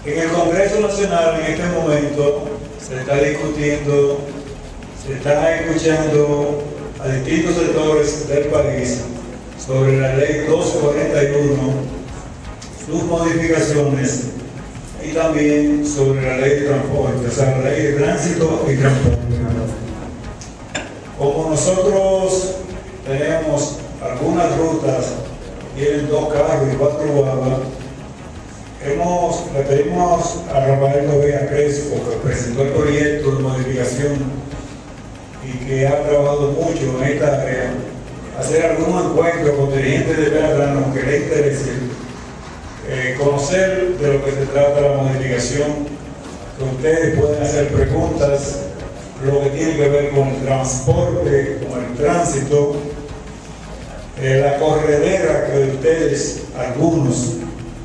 En el Congreso Nacional, en este momento, se está discutiendo, se está escuchando a distintos sectores del país sobre la Ley 241, sus modificaciones, y también sobre la Ley de Transporte, o sea, la Ley de Tránsito y Transporte. Como nosotros tenemos algunas rutas que tienen 2 carros y 4 guaguas, le pedimos a Rafael Tobía Crespo, que presentó el proyecto de modificación y que ha trabajado mucho en esta área, hacer algún encuentro con dirigentes de Penatrano que le interese, conocer de lo que se trata la modificación, que ustedes pueden hacer preguntas, lo que tiene que ver con el transporte, con el tránsito, la corredera que ustedes, algunos,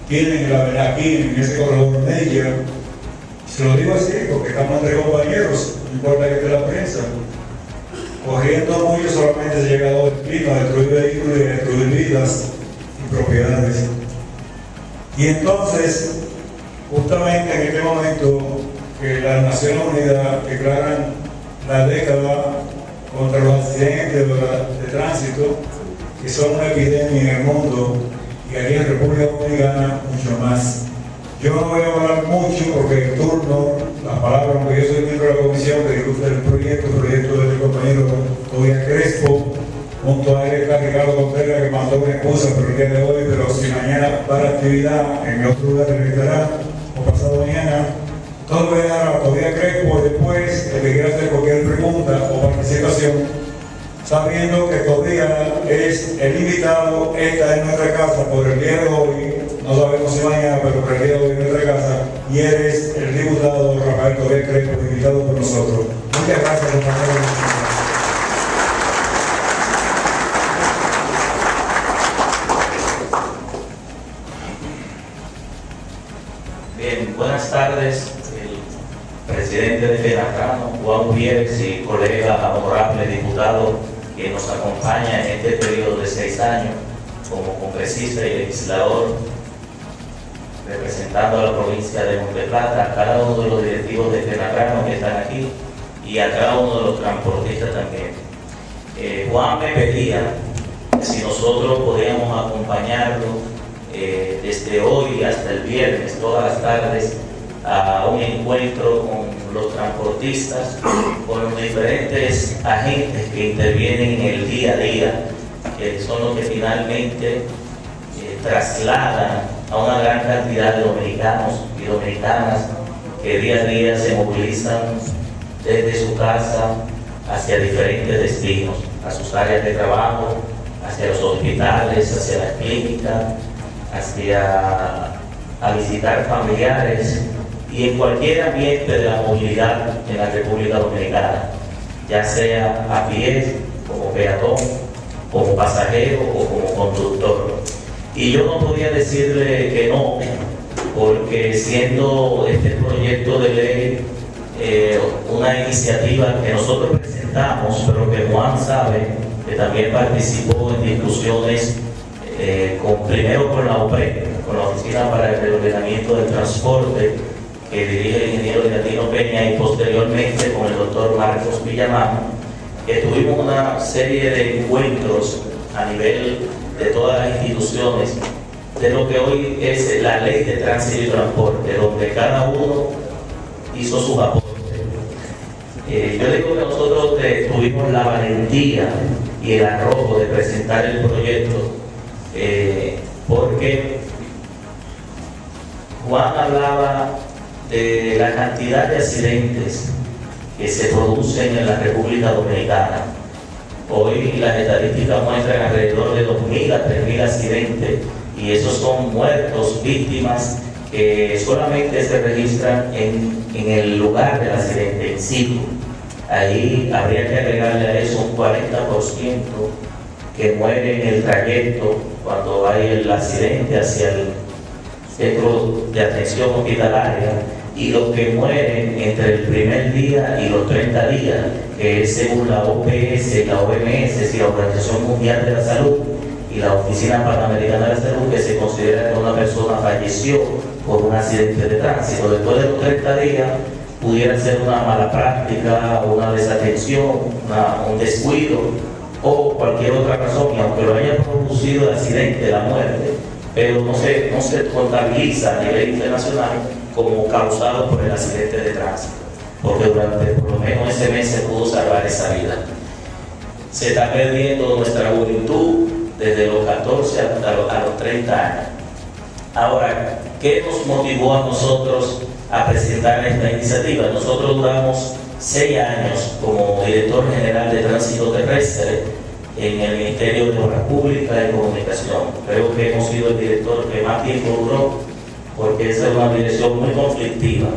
tienen aquí en ese corredor Mella. Se lo digo así porque estamos entre compañeros, no importa que esté la prensa. Corriendo mucho solamente se llega a 2 destinos, a destruir vehículos y a destruir vidas y propiedades. Y entonces, justamente en este momento que las Naciones Unidas declaran la década contra los accidentes de tránsito, que son una epidemia en el mundo, y aquí en República Dominicana mucho más. Yo no voy a hablar mucho porque el turno, las palabras, porque yo soy miembro de la comisión que discute el proyecto del compañero Tobía Crespo, junto a él está Ricardo Contreras, que mandó una excusa por el día de hoy, pero si mañana va a la actividad en otro lugar que estará, o pasado mañana, todo voy a dar a Tobía Crespo después de que quiera hacer cualquier pregunta o participación, sabiendo que todavía es el invitado, esta es nuestra casa por el día de hoy, no sabemos si mañana, pero por el día de hoy es nuestra casa, y eres el diputado Rafael Tobía Crespo, invitado por nosotros. Muchas gracias, compañeros. Bien, buenas tardes, el presidente de Penatrano, Juan Gutiérrez, y colega honorable diputado que nos acompaña en este periodo de 6 años como congresista y legislador, representando a la provincia de Monteplata, a cada uno de los directivos de Penatrano que están aquí y a cada uno de los transportistas también. Juan me pedía si nosotros podíamos acompañarlo desde hoy hasta el viernes, todas las tardes, a un encuentro con los transportistas, con los diferentes agentes que intervienen en el día a día, que son los que finalmente trasladan a una gran cantidad de dominicanos y dominicanas que día a día se movilizan desde su casa hacia diferentes destinos, a sus áreas de trabajo, hacia los hospitales, hacia las clínicas, a visitar familiares y en cualquier ambiente de la movilidad en la República Dominicana, ya sea a pie, como peatón, como pasajero o como conductor. Y yo no podía decirle que no, porque siendo este proyecto de ley una iniciativa que nosotros presentamos, pero que Juan sabe que también participó en discusiones primero con la OPRE, con la Oficina para el Reordenamiento del Transporte, que dirige el ingeniero Leonardo Peña, y posteriormente con el doctor Marcos Villamán, que tuvimos una serie de encuentros a nivel de todas las instituciones de lo que hoy es la Ley de Tránsito y Transporte, donde cada uno hizo sus aportes. Yo digo que nosotros tuvimos la valentía y el arrojo de presentar el proyecto, porque Juan hablaba de la cantidad de accidentes que se producen en la República Dominicana. Hoy las estadísticas muestran alrededor de 2.000 a 3.000 accidentes, y esos son muertos, víctimas que solamente se registran en el lugar del accidente, en sitio. Ahí habría que agregarle a eso un 40% que muere en el trayecto cuando hay el accidente hacia el centro de atención hospitalaria, y los que mueren entre el primer día y los 30 días, que es según la OPS, la OMS y la Organización Mundial de la Salud, y la Oficina Panamericana de la Salud que se considera que una persona falleció por un accidente de tránsito. Después de los 30 días pudiera ser una mala práctica, una desatención, un descuido o cualquier otra razón, y aunque lo haya producido el accidente, la muerte, pero no se contabiliza a nivel internacional como causado por el accidente de tránsito, porque durante por lo menos ese mes se pudo salvar esa vida. Se está perdiendo nuestra juventud desde los 14 a los 30 años. Ahora, ¿qué nos motivó a nosotros a presentar esta iniciativa? Nosotros duramos 6 años como director general de tránsito terrestre en el Ministerio de Obras Públicas y Comunicación. Creo que hemos sido el director que más tiempo duró, porque esa es una dirección muy conflictiva.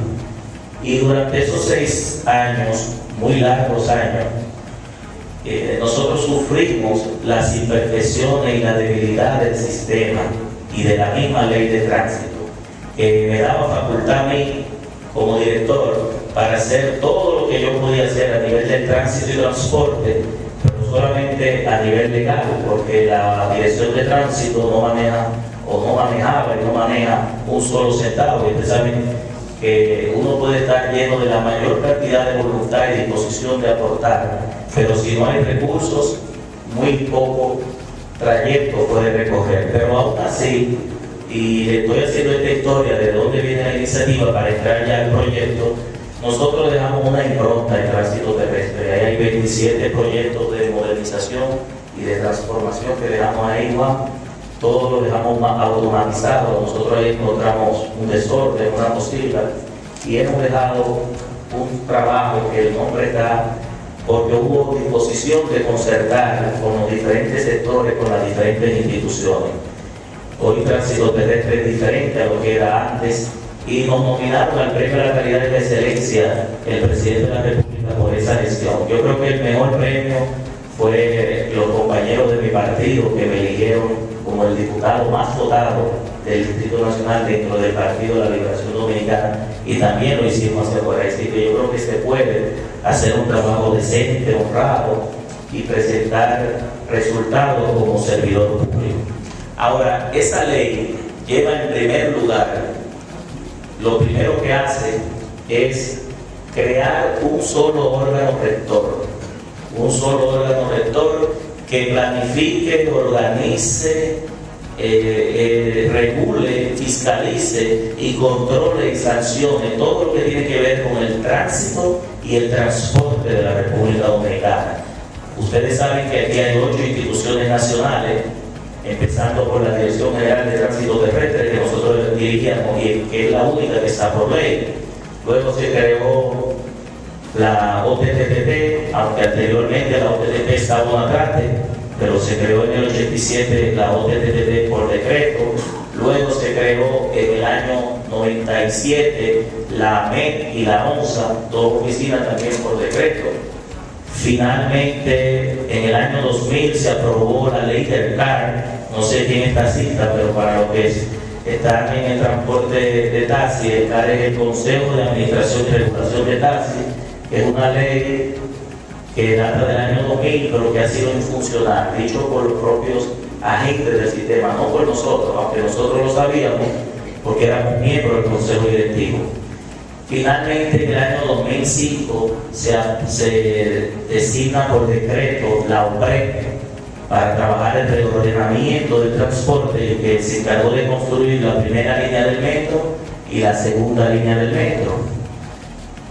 Y durante esos 6 años, muy largos años, nosotros sufrimos las imperfecciones y la debilidad del sistema y de la misma ley de tránsito, que me daba facultad a mí como director para hacer todo lo que yo podía hacer a nivel del tránsito y transporte, pero solamente a nivel legal, porque la dirección de tránsito no maneja o no manejaba y no maneja un solo centavo, y precisamente que uno puede estar lleno de la mayor cantidad de voluntad y disposición de aportar, pero si no hay recursos, muy poco trayecto puede recorrer. Pero aún así, y le estoy haciendo esta historia de dónde viene la iniciativa para entrar ya al proyecto, nosotros dejamos una impronta en tránsito terrestre. Ahí hay 27 proyectos de modernización y de transformación que dejamos ahí, Juan. Todo lo dejamos más automatizado. Nosotros ahí encontramos un desorden, una mosquita, y hemos dejado un trabajo que el nombre da porque hubo disposición de concertar con los diferentes sectores, con las diferentes instituciones. Hoy tránsito terrestre es diferente a lo que era antes, y nos nominaron al premio a la calidad de la excelencia el presidente de la República por esa gestión. Yo creo que el mejor premio fue los compañeros de mi partido que me eligieron como el diputado más votado del Distrito Nacional dentro del Partido de la Liberación Dominicana, y también lo hicimos hacia afuera. Así que yo creo que se puede hacer un trabajo decente, honrado, y presentar resultados como servidor público. Ahora, esa ley lleva en primer lugar, lo primero que hace es crear un solo órgano rector, que planifique, organice, regule, fiscalice y controle y sancione todo lo que tiene que ver con el tránsito y el transporte de la República Dominicana. Ustedes saben que aquí hay 8 instituciones nacionales, empezando por la Dirección General de Tránsito Terrestre, que nosotros dirigíamos y que es la única que está por ley. Luego se creó la OTTP, aunque anteriormente la OTTP estaba en Bonacate, pero se creó en el 87 la OTTP por decreto. Luego se creó en el año 97 la AMET y la ONSA, dos oficinas también por decreto. Finalmente, en el año 2000 se aprobó la ley del CAR. No sé quién está cita, pero para los que están en el transporte de taxi, el CAR es el Consejo de Administración y Regulación de Taxi, que es una ley que data del año 2000, pero que ha sido infuncional, dicho por los propios agentes del sistema, no por nosotros, aunque nosotros lo sabíamos, porque éramos miembros del Consejo Directivo. Finalmente, en el año 2005 se designa por decreto la OPRE para trabajar el reordenamiento del transporte, que se encargó de construir la primera línea del metro y la segunda línea del metro.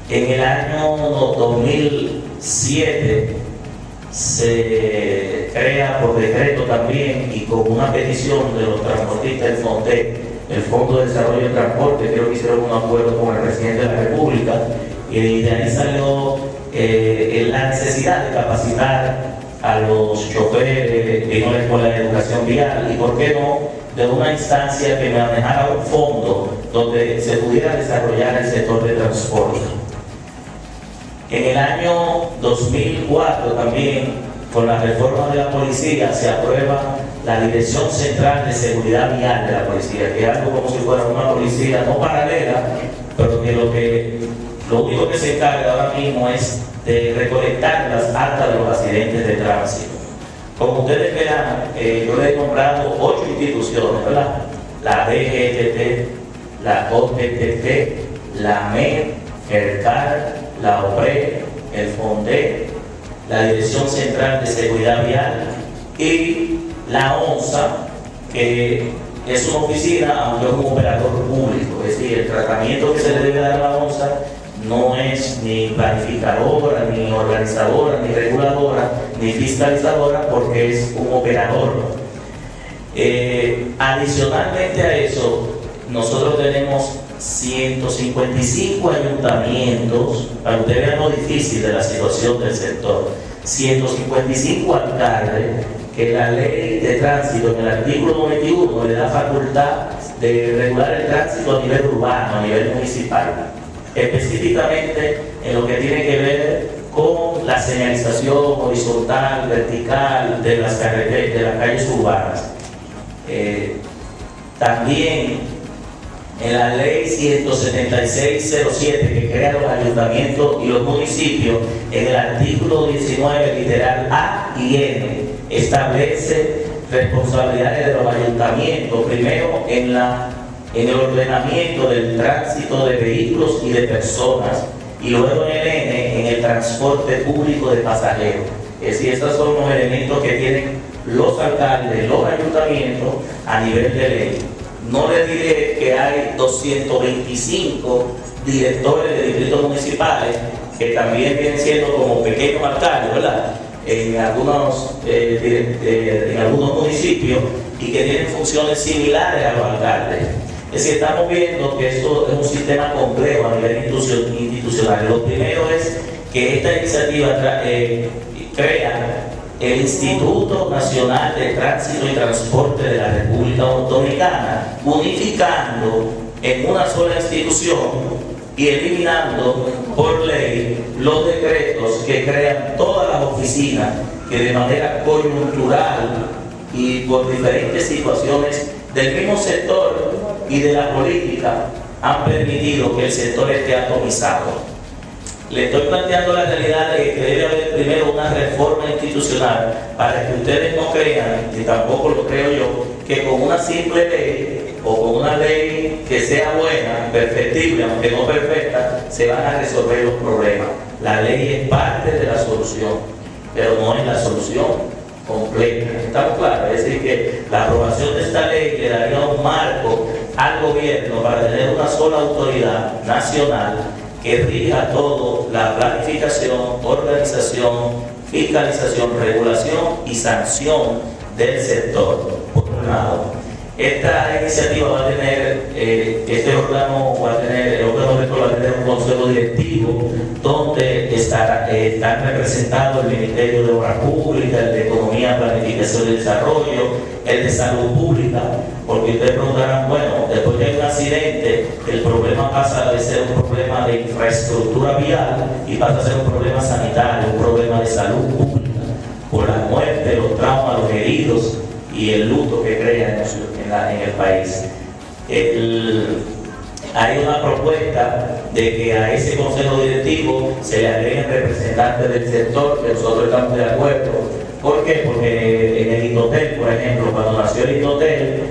En el año 2007 se crea por decreto también, y con una petición de los transportistas del FONTEC, el Fondo de Desarrollo del Transporte, creo que hicieron un acuerdo con el presidente de la República, y de ahí salió la necesidad de capacitar a los choferes en una escuela de educación vial, y por qué no, de una instancia que manejara un fondo donde se pudiera desarrollar el sector de transporte. En el año 2004 también, con la reforma de la policía, se aprueba la Dirección Central de Seguridad Vial de la Policía, que es algo como si fuera una policía no paralela, pero que lo único que se encarga ahora mismo es de recolectar las actas de los accidentes de tránsito. Como ustedes verán, yo le he nombrado 8 instituciones, ¿verdad? La DGTT, la OTTT, la MED, el CAR, la OPRE, el FONDE, la Dirección Central de Seguridad Vial y la ONSA, que es una oficina, aunque es un operador público. Es decir, el tratamiento que se le debe dar a la ONSA no es ni planificadora, ni organizadora, ni reguladora, ni fiscalizadora, porque es un operador. Adicionalmente a eso, nosotros tenemos 155 ayuntamientos, para que ustedes vean lo difícil de la situación del sector, 155 alcaldes, que la ley de tránsito en el artículo 91 le da facultad de regular el tránsito a nivel urbano, a nivel municipal, específicamente en lo que tiene que ver con la señalización horizontal, vertical de las carreteras, de las calles urbanas. También en la ley 17607, que crea los ayuntamientos y los municipios, en el artículo 19, literal A y N, establece responsabilidades de los ayuntamientos, primero en el ordenamiento del tránsito de vehículos y de personas, y luego en el N, en el transporte público de pasajeros. Es decir, estos son los elementos que tienen los alcaldes, los ayuntamientos a nivel de ley. No les diré que hay 225 directores de distritos municipales que también vienen siendo como pequeños alcaldes, ¿verdad? En algunos municipios, y que tienen funciones similares a los alcaldes. Es decir, estamos viendo que esto es un sistema complejo a nivel institucional. Lo primero es que esta iniciativa crea el Instituto Nacional de Tránsito y Transporte de la República Dominicana, unificando en una sola institución y eliminando por ley los decretos que crean todas las oficinas que de manera coyuntural y por diferentes situaciones del mismo sector y de la política han permitido que el sector esté atomizado. Le estoy planteando la realidad de que debe haber primero una reforma institucional para que ustedes no crean, y tampoco lo creo yo, que con una simple ley o con una ley que sea buena, perfectible, aunque no perfecta, se van a resolver los problemas. La ley es parte de la solución, pero no es la solución completa. ¿Estamos claros? Es decir, que la aprobación de esta ley le daría un marco al gobierno para tener una sola autoridad nacional que rija todo: la planificación, organización, fiscalización, regulación y sanción del sector. Por un lado, esta iniciativa va a tener, este órgano va a tener, el órgano rector va a tener un consejo directivo donde están representados el Ministerio de Obras Públicas, el de Economía, Planificación y Desarrollo, el de Salud Pública, porque ustedes preguntarán, bueno, después de un accidente, el problema pasa de ser un problema de infraestructura vial y pasa a ser un problema sanitario, un problema de salud pública, por la muerte, los traumas, los heridos y el luto que crea en el país. Hay una propuesta de que a ese consejo directivo se le agreguen representantes del sector, que nosotros estamos de acuerdo. ¿Por qué? Porque en el INDOTEL, por ejemplo, cuando nació el INDOTEL,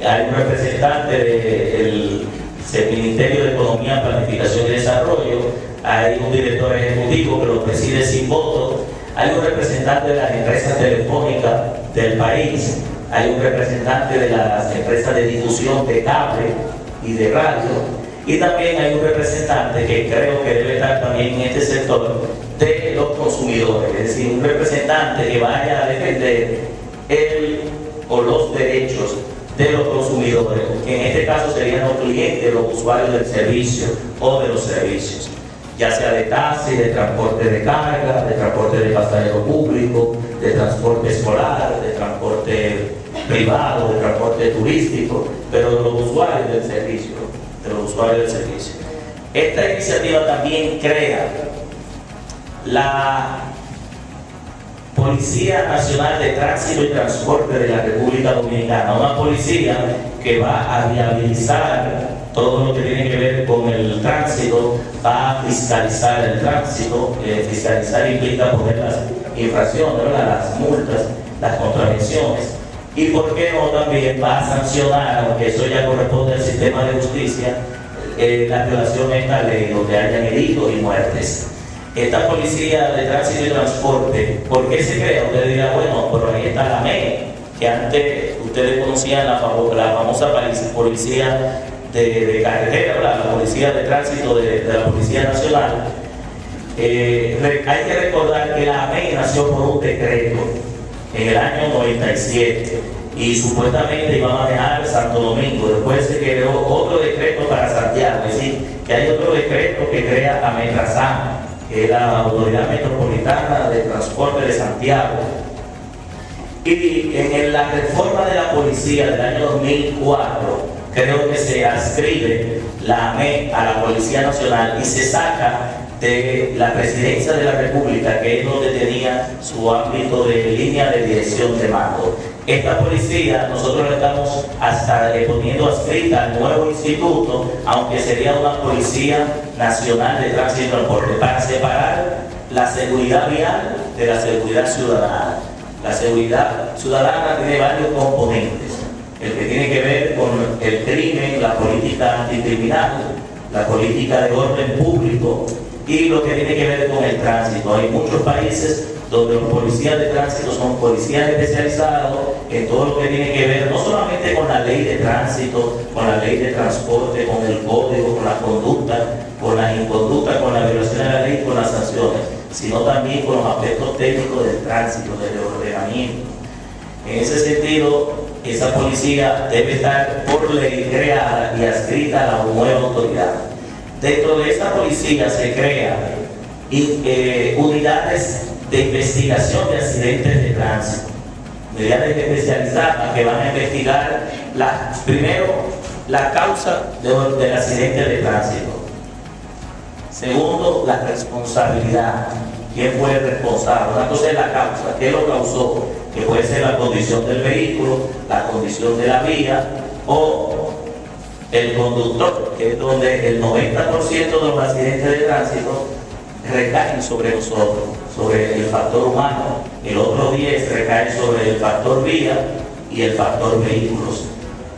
hay un representante del Ministerio de Economía, Planificación y Desarrollo, hay un director ejecutivo que lo preside sin voto, hay un representante de las empresas telefónicas del país, hay un representante de las empresas de difusión de cable y de radio, y también hay un representante que creo que debe estar también en este sector de los consumidores, es decir, un representante que vaya a defender el o los derechos de los consumidores, que en este caso serían los clientes, los usuarios del servicio o de los servicios, ya sea de taxi, de transporte de carga, de transporte de pasajero público, de transporte escolar, de transporte privado, de transporte turístico, pero de los usuarios del servicio, Esta iniciativa también crea la Policía Nacional de Tránsito y Transporte de la República Dominicana, una policía que va a viabilizar todo lo que tiene que ver con el tránsito, va a fiscalizar el tránsito. Fiscalizar implica poner las infracciones, las multas, las contravenciones. Y por qué no también va a sancionar, aunque eso ya corresponde al sistema de justicia, la violación a esta ley donde hayan heridos y muertes. Esta policía de tránsito y transporte, ¿por qué se crea? Usted dirá, bueno, pero ahí está la MEI, que antes ustedes conocían la famosa policía de carretera, la policía de tránsito de la Policía Nacional. Hay que recordar que la MEI nació por un decreto en el año 97 y supuestamente iba a manejar Santo Domingo. Después se creó otro decreto para Santiago, es decir, que hay otro decreto que crea a Metrasam, que es la Autoridad Metropolitana de Transporte de Santiago. Y en la reforma de la policía del año 2004, creo que se adscribe la AME a la Policía Nacional y se saca de la Presidencia de la República, que es donde tenía su ámbito de línea de dirección de mando. Esta policía nosotros le estamos hasta poniendo adscrita al nuevo instituto, aunque sería una Policía Nacional de Tránsito y Transporte, para separar la seguridad vial de la seguridad ciudadana. La seguridad ciudadana tiene varios componentes: el que tiene que ver con el crimen, la política anticriminal, la política de orden público y lo que tiene que ver con el tránsito. Hay muchos países donde los policías de tránsito son policías especializados en todo lo que tiene que ver no solamente con la ley de tránsito, con la ley de transporte, con el código, con la conducta, con la inconducta, con la violación de la ley, con las sanciones, sino también con los aspectos técnicos del tránsito, del ordenamiento. En ese sentido, esa policía debe estar por ley creada y adscrita a la nueva autoridad. Dentro de esta policía se crean unidades de investigación de accidentes de tránsito, unidades especializadas que van a investigar primero la causa del accidente de tránsito. Segundo, la responsabilidad. ¿Quién fue el responsable? Una cosa es la causa, ¿qué lo causó? Que puede ser la condición del vehículo, la condición de la vía o el conductor, que es donde el 90% de los accidentes de tránsito recaen sobre nosotros, sobre el factor humano. El otro 10 recae sobre el factor vía y el factor vehículos.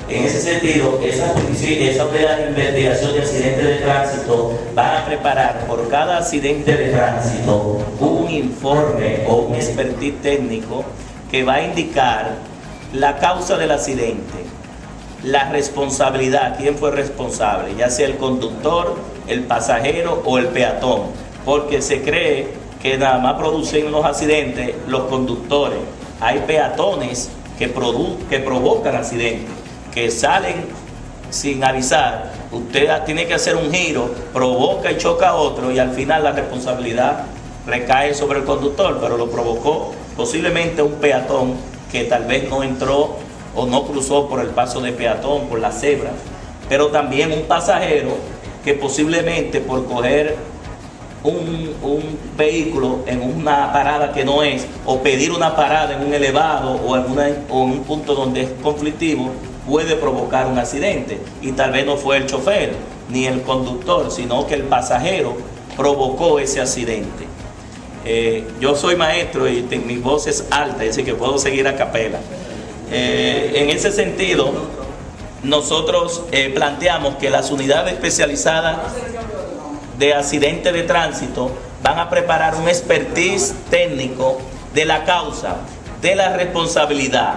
En ese sentido, esa unidad de investigación de accidentes de tránsito van a preparar por cada accidente de tránsito un informe o un expertise técnico que va a indicar la causa del accidente, la responsabilidad, quién fue responsable, ya sea el conductor, el pasajero o el peatón, porque se cree que nada más producen los accidentes los conductores. Hay peatones que provocan accidentes, que salen sin avisar. Usted tiene que hacer un giro, provoca y choca a otro y al final la responsabilidad recae sobre el conductor, pero lo provocó posiblemente un peatón que tal vez no entró o no cruzó por el paso de peatón, por la cebra, pero también un pasajero que posiblemente por coger un vehículo en una parada que no es, o pedir una parada en un elevado o en un punto donde es conflictivo, puede provocar un accidente, y tal vez no fue el chofer ni el conductor, sino que el pasajero provocó ese accidente. Yo soy maestro y mi voz es alta, así que puedo seguir a capela. En ese sentido, nosotros planteamos que las unidades especializadas de accidentes de tránsito van a preparar un expertise técnico de la causa, de la responsabilidad,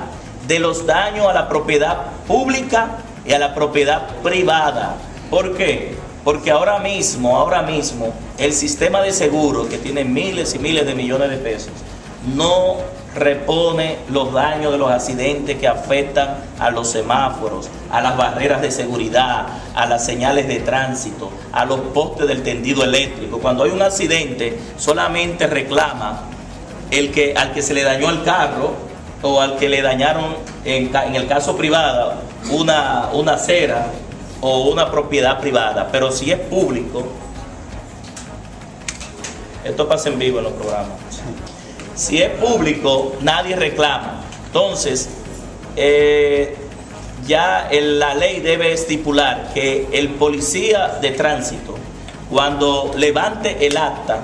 de los daños a la propiedad pública y a la propiedad privada. ¿Por qué? Porque ahora mismo el sistema de seguro, que tiene miles y miles de millones de pesos, no repone los daños de los accidentes que afectan a los semáforos, a las barreras de seguridad, a las señales de tránsito, a los postes del tendido eléctrico. Cuando hay un accidente, solamente reclama al que se le dañó el carro, o al que le dañaron, en el caso privado, una acera o una propiedad privada. Pero si es público, esto pasa en vivo en los programas, si es público nadie reclama. Entonces la ley debe estipular que el policía de tránsito, cuando levante el acta,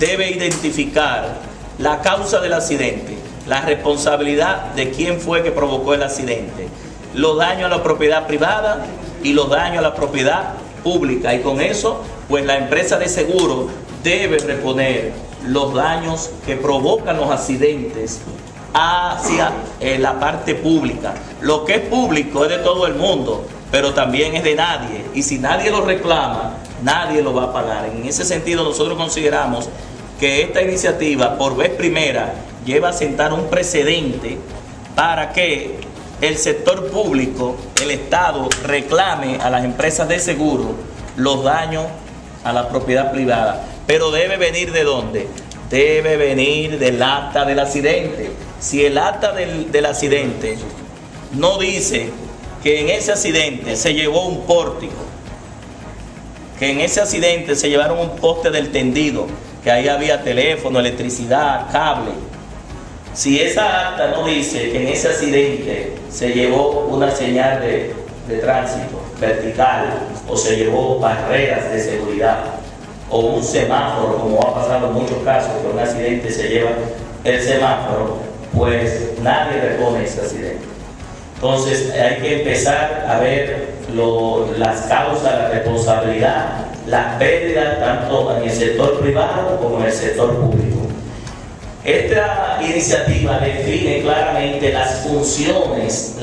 debe identificar la causa del accidente, la responsabilidad de quién fue que provocó el accidente, los daños a la propiedad privada y los daños a la propiedad pública, y con eso pues la empresa de seguro debe reponer los daños que provocan los accidentes hacia la parte pública. Lo que es público es de todo el mundo, pero también es de nadie, y si nadie lo reclama, nadie lo va a pagar. En ese sentido, nosotros consideramos que esta iniciativa, por vez primera, lleva a sentar un precedente para que el sector público, el Estado, reclame a las empresas de seguro los daños a la propiedad privada. Pero debe venir ¿de dónde? Debe venir del acta del accidente. Si el acta del accidente no dice que en ese accidente se llevó un pórtico, que en ese accidente se llevaron un poste del tendido, que ahí había teléfono, electricidad, cable. Si esa acta no dice que en ese accidente se llevó una señal de tránsito vertical, o se llevó barreras de seguridad, o un semáforo, como ha pasado en muchos casos, que un accidente se lleva el semáforo, pues nadie repone ese accidente. Entonces hay que empezar a ver las causas, la responsabilidad, las pérdidas, tanto en el sector privado como en el sector público. Esta iniciativa define claramente las funciones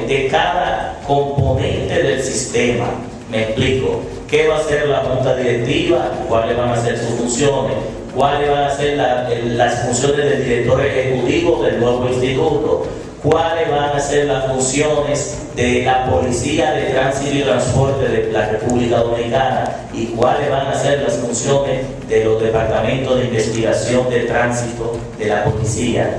de cada componente del sistema. Me explico. ¿Qué va a hacer la junta directiva? ¿Cuáles van a ser sus funciones? ¿Cuáles van a ser las funciones del director ejecutivo del nuevo instituto? ¿Cuáles van a ser las funciones de la Policía de Tránsito y Transporte de la República Dominicana? ¿Y cuáles van a ser las funciones de los departamentos de investigación de tránsito de la policía?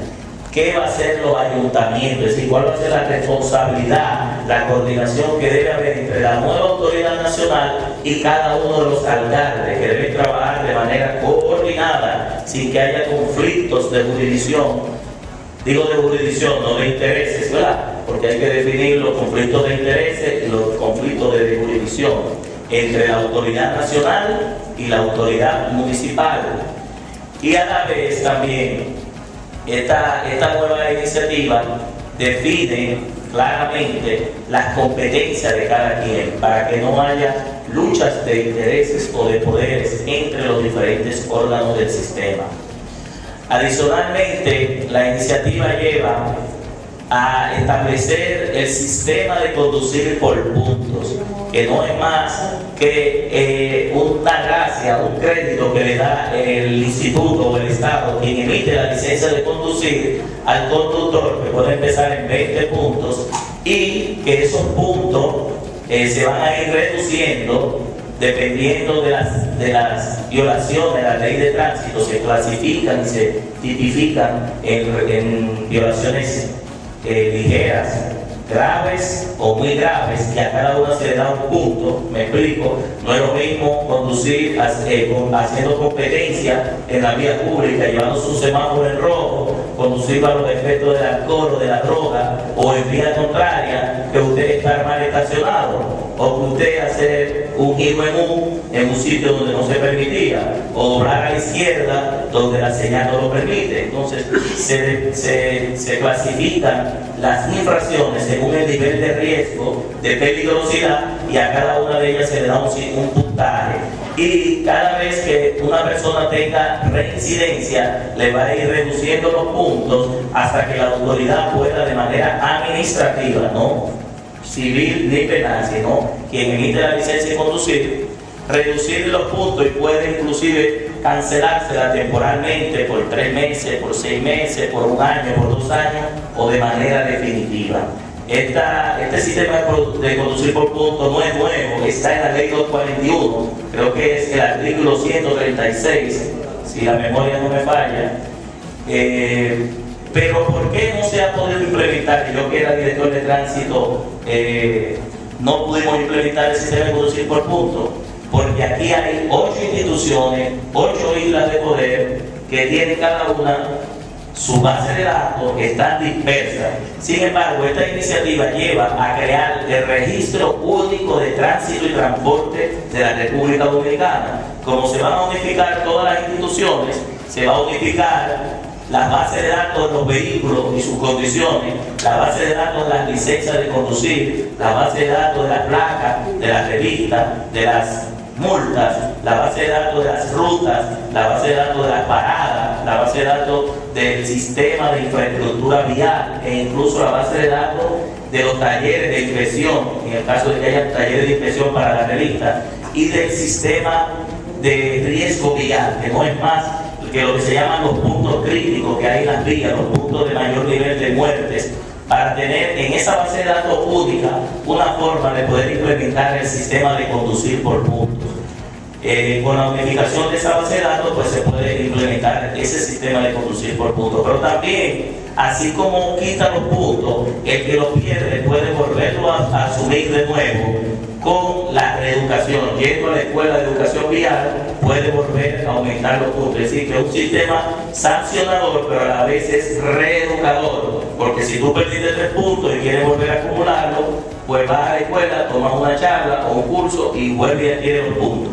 ¿Qué va a hacer los ayuntamientos? Es decir, ¿cuál va a ser la responsabilidad, la coordinación que debe haber entre la nueva autoridad nacional y cada uno de los alcaldes, que deben trabajar de manera coordinada sin que haya conflictos de jurisdicción? Digo de jurisdicción, no de intereses, ¿verdad? Porque hay que definir los conflictos de intereses y los conflictos de jurisdicción entre la autoridad nacional y la autoridad municipal. Y a la vez también esta nueva iniciativa define claramente las competencias de cada quien para que no haya luchas de intereses o de poderes entre los diferentes órganos del sistema. Adicionalmente, la iniciativa lleva a establecer el sistema de conducir por puntos, que no es más que una gracia, un crédito que le da el instituto o el Estado, quien emite la licencia de conducir al conductor, que puede empezar en 20 puntos, y que esos puntos se van a ir reduciendo dependiendo de las violaciones de la ley de tránsito. Se clasifican y se tipifican en violaciones ligeras, graves o muy graves, y a cada una se le da un punto. Me explico, no es lo mismo conducir haciendo competencia en la vía pública, llevando su semáforo en rojo, conducir bajo los efectos del alcohol o de la droga, o en vía contraria, que usted estar mal estacionado, o que usted hacer un giro en un sitio donde no se permitía, o doblar a la izquierda donde la señal no lo permite. Entonces se clasifican las infracciones según el nivel de riesgo, de peligrosidad, y a cada una de ellas se le da un puntaje. Y cada vez que una persona tenga reincidencia, le va a ir reduciendo los puntos hasta que la autoridad pueda, de manera administrativa, no civil ni penal, sino quien emite la licencia de conducir, reducir los puntos, y puede inclusive cancelársela temporalmente por 3 meses, por 6 meses, por 1 año, por 2 años, o de manera definitiva. Este sistema de conducir por puntos no es nuevo, está en la ley 241, creo que es el artículo 136, si la memoria no me falla. Pero ¿por qué no se ha podido implementar? Yo, que era director de tránsito, no pudimos implementar el sistema de conducir por puntos, porque aquí hay 8 instituciones, 8 islas de poder, que tienen cada una su base de datos, que están dispersas. Sin embargo, esta iniciativa lleva a crear el registro único de tránsito y transporte de la República Dominicana. Como se van a unificar todas las instituciones, se va a unificar la base de datos de los vehículos y sus condiciones, la base de datos de las licencias de conducir, la base de datos de las placas, de las revistas, de las multas, la base de datos de las rutas, la base de datos de las paradas, la base de datos del sistema de infraestructura vial e incluso la base de datos de los talleres de inspección, en el caso de que haya talleres de inspección para la revista, y del sistema de riesgo vial, que no es más que lo que se llaman los puntos críticos que hay en las vías, los puntos de mayor nivel de muertes, para tener en esa base de datos única una forma de poder implementar el sistema de conducir por puntos. Con la unificación de esa base de datos, pues se puede implementar ese sistema de conducir por puntos. Pero también, así como quita los puntos, el que los pierde puede volverlo a asumir de nuevo con la reeducación. Yendo a la escuela de educación vial, puede volver a aumentar los puntos. Es decir, que es un sistema sancionador, pero a la vez es reeducador. Porque si tú perdiste 3 puntos y quieres volver a acumularlo, pues vas a la escuela, tomas una charla o un curso y vuelve y adquiere los puntos.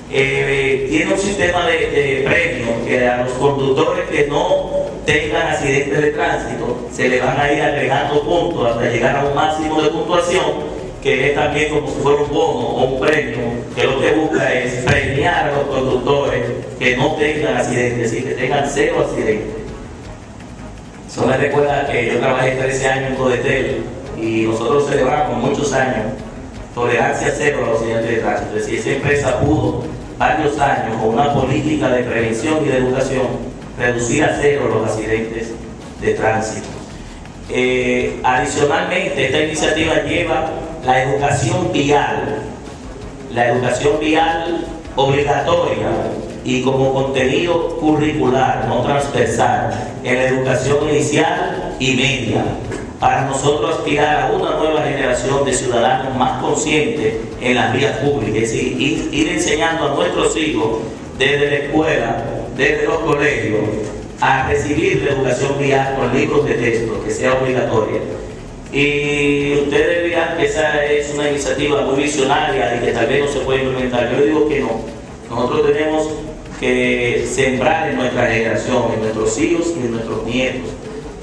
Tiene un sistema de premios que a los conductores que no tengan accidentes de tránsito se le van a ir agregando puntos hasta llegar a un máximo de puntuación, que es también como si fuera un bono o un premio, que lo que busca es premiar a los conductores que no tengan accidentes, y que tengan 0 accidentes. Eso me recuerda que yo trabajé 13 años en Codetel y nosotros celebramos muchos años tolerancia 0 a los accidentes de tránsito. Es decir, esa empresa pudo varios años con una política de prevención y de educación reducir a 0 los accidentes de tránsito. Adicionalmente, esta iniciativa lleva la educación vial obligatoria y como contenido curricular, no transversal, en la educación inicial y media, para nosotros aspirar a una nueva generación de ciudadanos más conscientes en las vías públicas, es decir, ir enseñando a nuestros hijos desde la escuela, desde los colegios, a recibir la educación vial con libros de texto, que sea obligatoria. Y ustedes dirán que esa es una iniciativa muy visionaria y que tal vez no se puede implementar. Yo digo que no. Nosotros tenemos que sembrar en nuestra generación, en nuestros hijos y en nuestros nietos.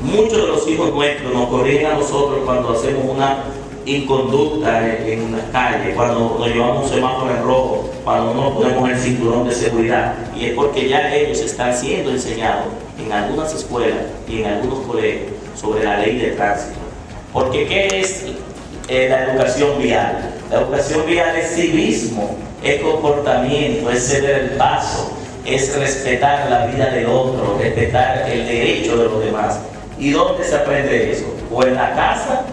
Muchos de los hijos nuestros nos corrigen a nosotros cuando hacemos una inconducta en las calles, cuando nos llevamos un semáforo en rojo, cuando no nos ponemos el cinturón de seguridad. Y es porque ya ellos están siendo enseñados en algunas escuelas y en algunos colegios sobre la ley de tránsito. Porque ¿qué es la educación vial? La educación vial es civismo, es comportamiento, es ceder el paso, es respetar la vida del otro, respetar el derecho de los demás. ¿Y dónde se aprende eso? O en la casa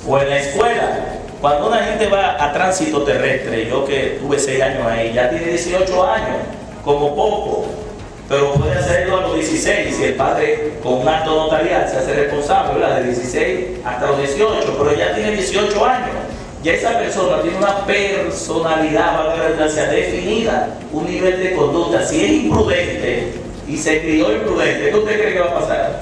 o en la escuela. Cuando una gente va a tránsito terrestre, yo que tuve 6 años ahí, ya tiene 18 años, como poco, pero puede hacerlo a los 16 si el padre con un acto notarial se hace responsable, ¿verdad? De 16 hasta los 18, pero ya tiene 18 años. Ya esa persona tiene una personalidad, valga la redundancia, definida, un nivel de conducta. Si es imprudente y se crió imprudente, ¿qué usted cree que va a pasar?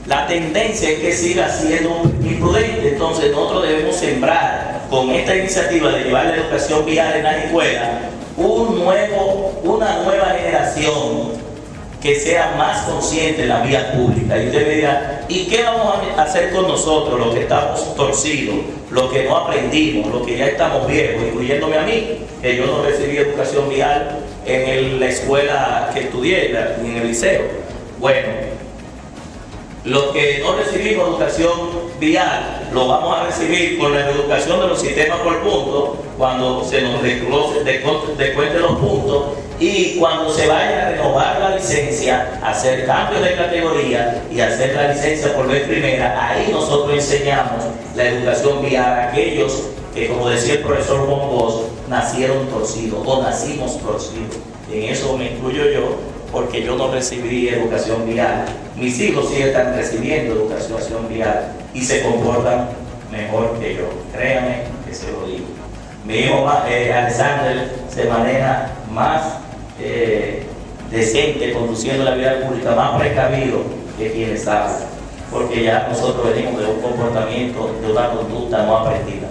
La tendencia es que siga siendo imprudente. Entonces nosotros debemos sembrar con esta iniciativa de llevar la educación vial en las escuelas una nueva generación que sea más consciente en la vía pública. Y usted me dirá, ¿y qué vamos a hacer con nosotros, los que estamos torcidos, los que no aprendimos, los que ya estamos viejos, incluyéndome a mí, que yo no recibí educación vial en la escuela que estudié, en el liceo? Bueno, los que no recibimos educación vial, lo vamos a recibir con la educación de los sistemas por puntos, cuando se nos descuenten los puntos, y cuando se vaya a renovar la licencia, hacer cambios de categoría y hacer la licencia por vez primera, ahí nosotros enseñamos la educación vial a aquellos que, como decía el profesor Juan Bosch, nacieron torcidos o nacimos torcidos. En eso me incluyo yo, porque yo no recibí educación vial. Mis hijos sí están recibiendo educación vial y se comportan mejor que yo. Créanme que se lo digo. Mi hijo Alexander se maneja más decente conduciendo la vida pública, más precavido que quienes saben, porque ya nosotros venimos de un comportamiento, de una conducta no aprendida.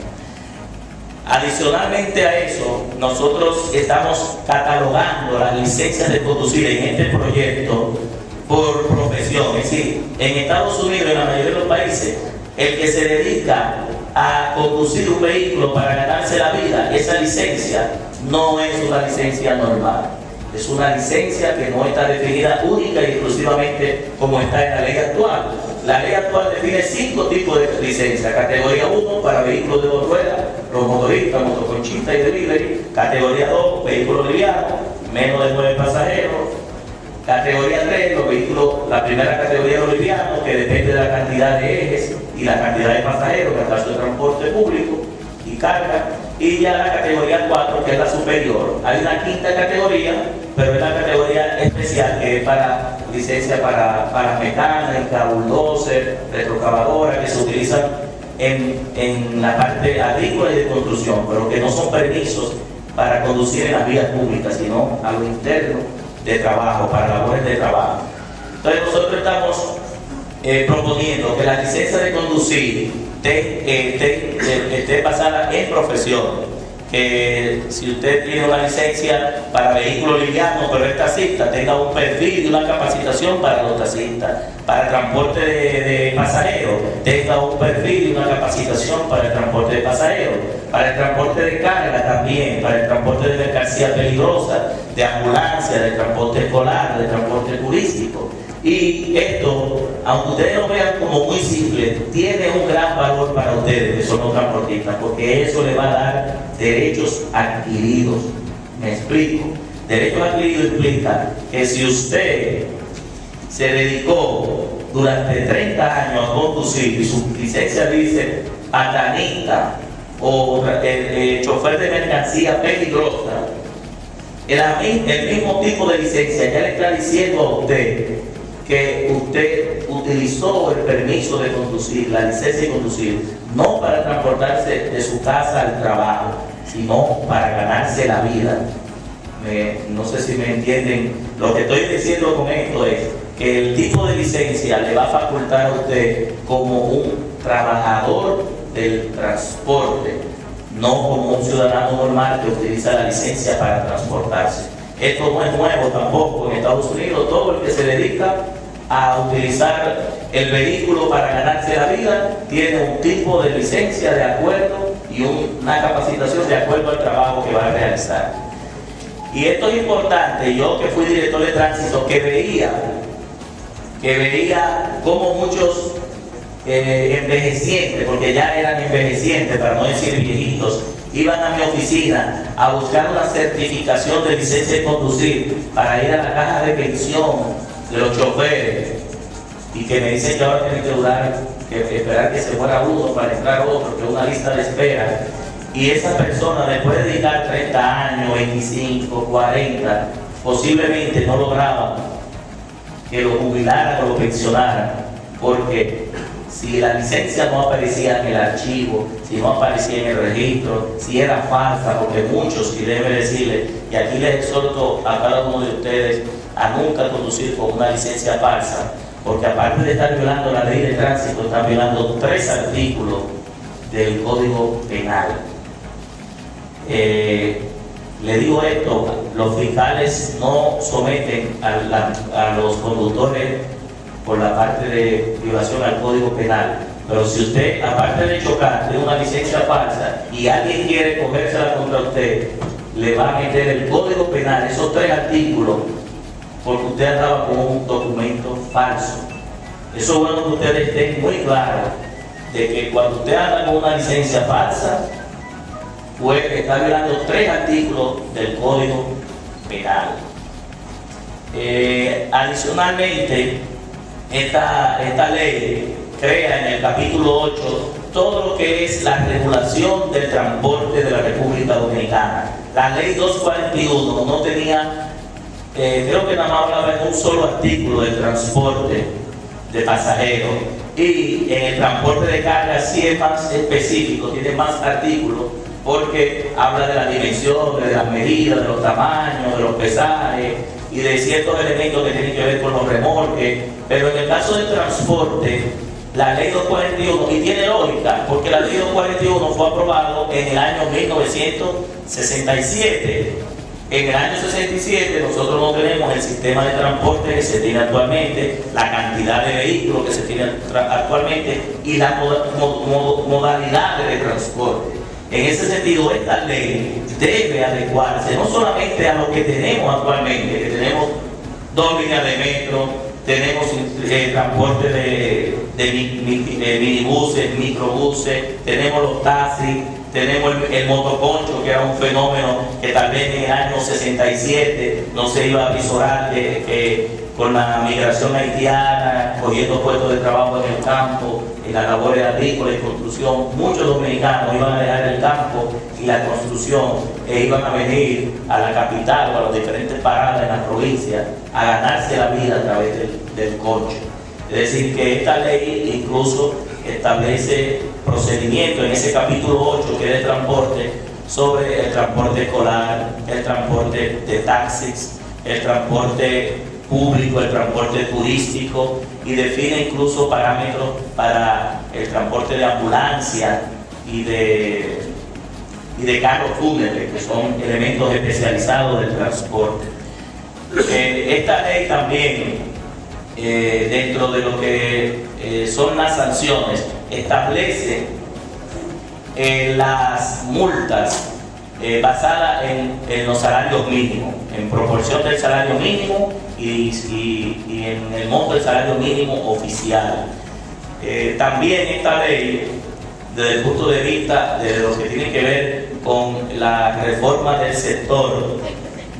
Adicionalmente a eso, nosotros estamos catalogando las licencias de conducir en este proyecto por profesión. Es decir, en Estados Unidos, en la mayoría de los países, el que se dedica a conducir un vehículo para ganarse la vida, esa licencia no es una licencia normal. Es una licencia que no está definida única y exclusivamente como está en la ley actual. La ley actual define 5 tipos de licencia. Categoría 1 para vehículos de 2 ruedas, los motoristas, motoconchistas y delivery. Categoría 2, vehículos livianos, menos de 9 pasajeros. Categoría 3, los vehículos, la primera categoría de los livianos, que depende de la cantidad de ejes y la cantidad de pasajeros, que caso de transporte público y carga. Y ya la categoría 4, que es la superior. Hay una quinta categoría, pero es la categoría especial, que es para licencia para mecánica, bulldozer, retrocavadora, que se utilizan en la parte agrícola y de construcción, pero que no son permisos para conducir en las vías públicas, sino a lo interno de trabajo, para labores de trabajo. Entonces nosotros estamos proponiendo que la licencia de conducir esté basada en profesión. Que si usted tiene una licencia para vehículos livianos pero es taxista, tenga un perfil y una capacitación para los taxistas. Para el transporte de pasajeros, tenga un perfil y una capacitación para el transporte de pasajeros. Para el transporte de carga también, para el transporte de mercancía peligrosa, de ambulancia, de transporte escolar, de transporte turístico. Y esto, aunque ustedes lo vean como muy simple, tiene un gran valor para ustedes que son los transportistas, porque eso le va a dar derechos adquiridos. Me explico. Derechos adquiridos implica que si usted se dedicó durante 30 años a conducir y su licencia dice patanista o chofer de mercancía peligrosa, el mismo tipo de licencia ya le está diciendo a usted que usted utilizó el permiso de conducir, la licencia de conducir, no para transportarse de su casa al trabajo, sino para ganarse la vida. No sé si me entienden. Lo que estoy diciendo con esto es que el tipo de licencia le va a facultar a usted como un trabajador del transporte, no como un ciudadano normal que utiliza la licencia para transportarse. Esto no es nuevo tampoco. En Estados Unidos, todo el que se dedica a utilizar el vehículo para ganarse la vida tiene un tipo de licencia de acuerdo y una capacitación de acuerdo al trabajo que va a realizar. Y esto es importante. Yo, que fui director de tránsito, que veía como muchos envejecientes, porque ya eran envejecientes, para no decir viejitos, iban a mi oficina a buscar una certificación de licencia de conducir para ir a la caja de pensión de los choferes, y que me dicen que ahora tienen que esperar que se muera uno para entrar otro, que es una lista de espera. Y esa persona, después de dedicar 30 años, 25, 40, posiblemente no lograba que lo jubilaran o lo pensionaran, porque si la licencia no aparecía en el archivo, si no aparecía en el registro, si era falsa, porque muchos, y déjeme decirle, y aquí les exhorto a cada uno de ustedes a nunca conducir con una licencia falsa, porque aparte de estar violando la ley de tránsito, están violando 3 artículos del Código Penal. Le digo esto: los fiscales no someten a los conductores por la parte de violación al Código Penal, pero si usted, aparte de chocar, tiene una licencia falsa y alguien quiere cogérsela contra usted, le va a meter el Código Penal, esos 3 artículos, porque usted andaba con un documento falso. Eso es bueno que ustedes estén muy claros de que cuando usted anda con una licencia falsa, pues está violando 3 artículos del Código Penal. Adicionalmente, esta ley crea en el capítulo 8 todo lo que es la regulación del transporte de la República Dominicana. La ley 241 no tenía, creo que nada más hablaba en un solo artículo del transporte de pasajeros, y en el transporte de carga sí es más específico, tiene más artículos, porque habla de las dimensiones, de las medidas, de los tamaños, de los pesajes y de ciertos elementos que tienen que ver con los remolques. Pero en el caso del transporte la ley 241, y tiene lógica, porque la ley 241 fue aprobado en el año 1967. En el año 67 nosotros no tenemos el sistema de transporte que se tiene actualmente, la cantidad de vehículos que se tiene actualmente y la modalidad de transporte. En ese sentido, esta ley debe adecuarse no solamente a lo que tenemos actualmente, que tenemos 2 líneas de metro, tenemos transporte de minibuses, microbuses, tenemos los taxis, tenemos el motoconcho, que era un fenómeno que tal vez en el año 67 no se iba a visorar con la migración haitiana, cogiendo puestos de trabajo en el campo, en las labores agrícolas y construcción. Muchos dominicanos iban a dejar el campo y la construcción e iban a venir a la capital o a las diferentes paradas en la provincia a ganarse la vida a través del concho. Es decir, que esta ley incluso establece procedimientos en ese capítulo 8 que es de transporte, sobre el transporte escolar, el transporte de taxis, el transporte público, el transporte turístico, y define incluso parámetros para el transporte de ambulancia y de carros fúnebres, que son elementos especializados del transporte. Esta ley también, dentro de lo que son las sanciones, establece las multas basadas en los salarios mínimos, en proporción del salario mínimo y en el monto del salario mínimo oficial. También esta ley, desde el punto de vista de lo que tiene que ver con la reforma del sector,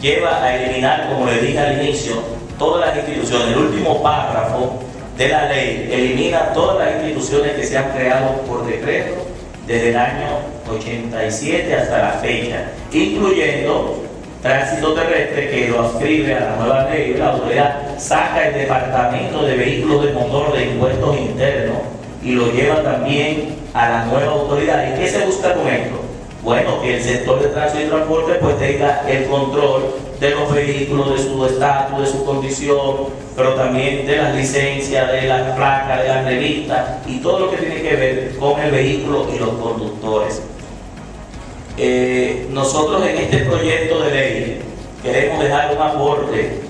lleva a eliminar, como le dije al inicio, todas las instituciones. El último párrafo de la ley elimina todas las instituciones que se han creado por decreto desde el año 87 hasta la fecha, incluyendo Tránsito Terrestre, que lo adscribe a la nueva ley. La autoridad saca el departamento de vehículos de motor de impuestos internos y lo lleva también a la nueva autoridad. ¿Y qué se busca con esto? Bueno, que el sector de tránsito y transporte pues tenga el control de los vehículos, de su estatus, de su condición, pero también de las licencias, de las placas, de las revistas y todo lo que tiene que ver con el vehículo y los conductores. Nosotros en este proyecto de ley queremos dejar un aporte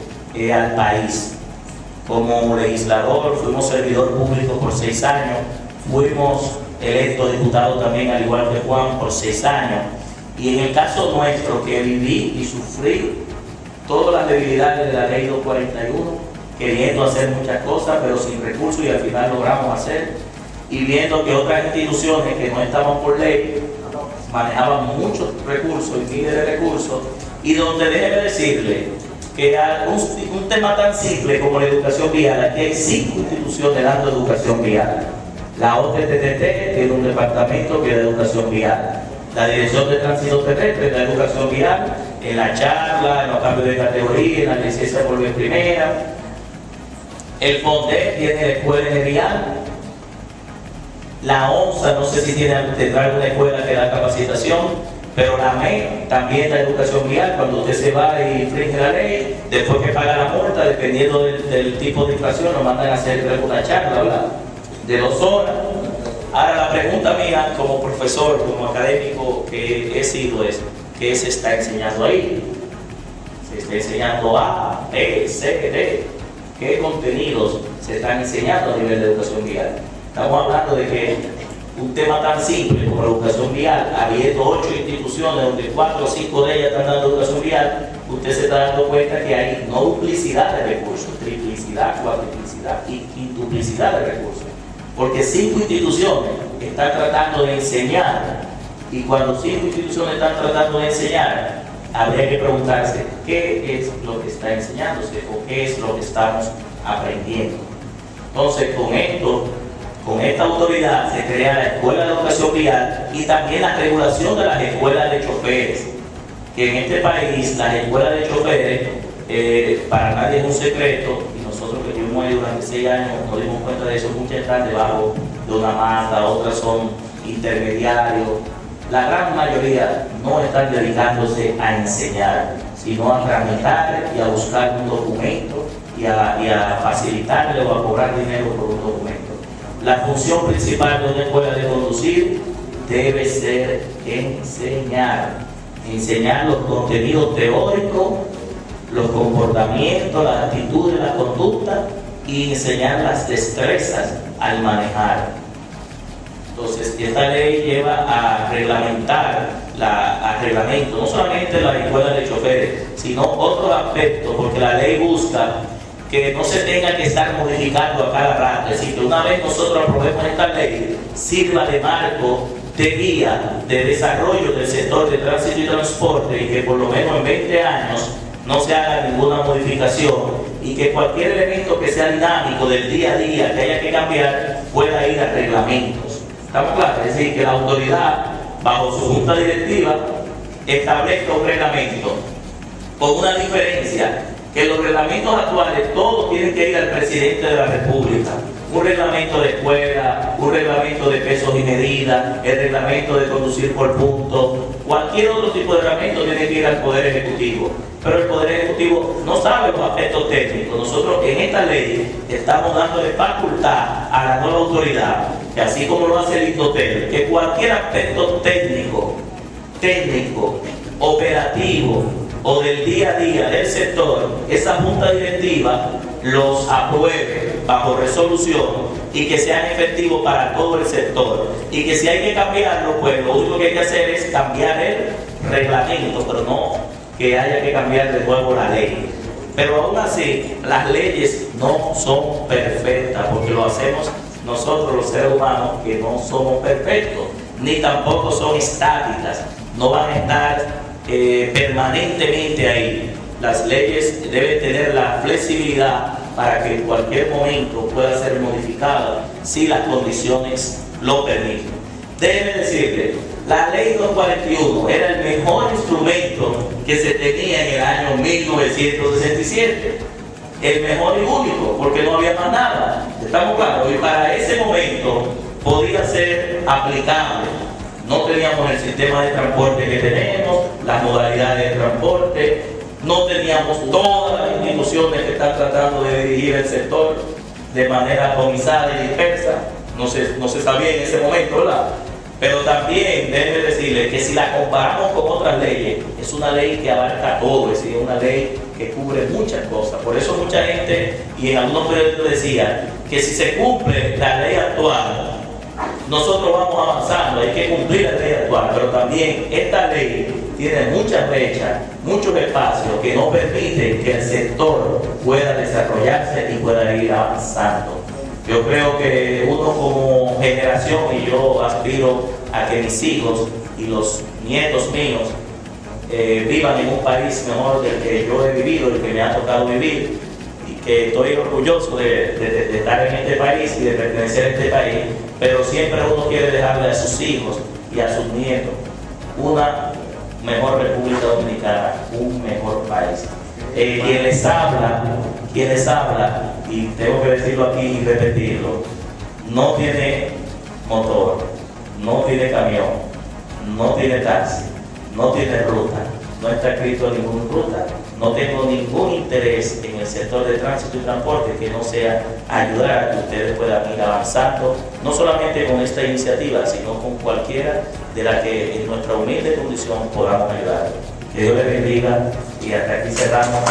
al país. Como legislador, fuimos servidor público por 6 años, fuimos electo diputado también, al igual que Juan, por 6 años. Y en el caso nuestro, que viví y sufrí todas las debilidades de la ley 241, queriendo hacer muchas cosas, pero sin recursos, y al final logramos hacer, y viendo que otras instituciones que no estaban por ley manejaban muchos recursos y miles de recursos, y donde déjeme decirle que un tema tan simple como la educación vial, aquí hay 5 instituciones dando educación vial. La OTTT tiene un departamento que es de educación vial. La Dirección de Tránsito Terrestre de educación vial, en la charla, en los cambios de categoría, en la licencia por vez primera. El FONDE tiene la escuela de vial. La ONSA, no sé si tendrá alguna escuela que da capacitación, pero la MEN también da educación vial. Cuando usted se va y infringe la ley, después que paga la multa, dependiendo del tipo de infracción, nos mandan a hacer una charla, ¿verdad?, de 2 horas. Ahora la pregunta mía como profesor, como académico que he sido es, ¿qué se está enseñando ahí? ¿Se está enseñando A, B, C, D? ¿Qué contenidos se están enseñando a nivel de educación vial? Estamos hablando de que un tema tan simple como la educación vial, habiendo 8 instituciones donde 4 o 5 de ellas están dando educación vial, usted se está dando cuenta que hay no duplicidad de recursos, triplicidad, cuatriplicidad y quintuplicidad de recursos. Porque 5 instituciones están tratando de enseñar, y cuando 5 instituciones están tratando de enseñar, habría que preguntarse qué es lo que está enseñándose o qué es lo que estamos aprendiendo. Entonces, con esta autoridad se crea la Escuela de Educación Vial y también la regulación de las escuelas de choferes, que en este país las escuelas de choferes, para nadie es un secreto, y nosotros que vivimos ahí durante 6 años nos dimos cuenta de eso. Muchas están debajo de una mata, otras son intermediarios. La gran mayoría no están dedicándose a enseñar, sino a tramitar y a buscar un documento y a facilitarle o a cobrar dinero por un documento. La función principal de una escuela de conducir debe ser enseñar los contenidos teóricos, los comportamientos, las actitudes, la conducta, y enseñar las destrezas al manejar. Entonces, esta ley lleva a reglamentar, a reglamento, no solamente la escuela de choferes, sino otros aspectos, porque la ley busca que no se tenga que estar modificando a cada rato. Es decir, que una vez nosotros aprobemos esta ley, sirva de marco, de guía, de desarrollo del sector de tránsito y transporte, y que por lo menos en 20 años no se haga ninguna modificación, y que cualquier elemento que sea dinámico del día a día que haya que cambiar pueda ir a reglamentos. ¿Estamos claros? Es decir, que la autoridad, bajo su junta directiva, establezca un reglamento, con una diferencia, que los reglamentos actuales todos tienen que ir al presidente de la República. Un reglamento de escuela, un reglamento de pesos y medidas, el reglamento de conducir por puntos, cualquier otro tipo de reglamento tiene que ir al Poder Ejecutivo. Pero el Poder Ejecutivo no sabe los aspectos técnicos. Nosotros en esta ley estamos dándole facultad a la nueva autoridad, que así como lo hace el INDOTEL, que cualquier aspecto técnico, operativo o del día a día del sector, esa junta directiva los apruebe bajo resolución y que sean efectivos para todo el sector, y que si hay que cambiarlo, pues lo único que hay que hacer es cambiar el reglamento, pero no que haya que cambiar de nuevo la ley. Pero aún así, las leyes no son perfectas, porque lo hacemos nosotros los seres humanos, que no somos perfectos, ni tampoco son estáticas, no van a estar permanentemente ahí. Las leyes deben tener la flexibilidad para que en cualquier momento pueda ser modificada si las condiciones lo permiten. Déjenme decirle, la ley 241 era el mejor instrumento que se tenía en el año 1967. El mejor y único, porque no había más nada. ¿Estamos claros? Y para ese momento podía ser aplicable. No teníamos el sistema de transporte que tenemos, las modalidades de transporte, no teníamos todas las instituciones que están tratando de dirigir el sector de manera atomizada y dispersa. No se sabía en ese momento, ¿verdad? Pero también déjenme decirles que si la comparamos con otras leyes, es una ley que abarca todo, es decir, una ley que cubre muchas cosas. Por eso mucha gente, y en algunos periódicos decía, que si se cumple la ley actual, nosotros vamos avanzando, hay que cumplir la ley actual, pero también esta ley tiene muchas brechas, muchos espacios que no permiten que el sector pueda desarrollarse y pueda ir avanzando. Yo creo que uno como generación, y yo aspiro a que mis hijos y los nietos míos vivan en un país mejor del que yo he vivido, el que me ha tocado vivir, y que estoy orgulloso de estar en este país y de pertenecer a este país, pero siempre uno quiere dejarle a sus hijos y a sus nietos una mejor República Dominicana, un mejor país. Quienes hablan, y tengo que decirlo aquí y repetirlo, no tiene motor, no tiene camión, no tiene taxi, no tiene ruta, no está escrito ninguna ruta. No tengo ningún interés en el sector de tránsito y transporte que no sea ayudar a que ustedes puedan ir avanzando, no solamente con esta iniciativa, sino con cualquiera de la que en nuestra humilde condición podamos ayudar. Que Dios les bendiga, y hasta aquí cerramos.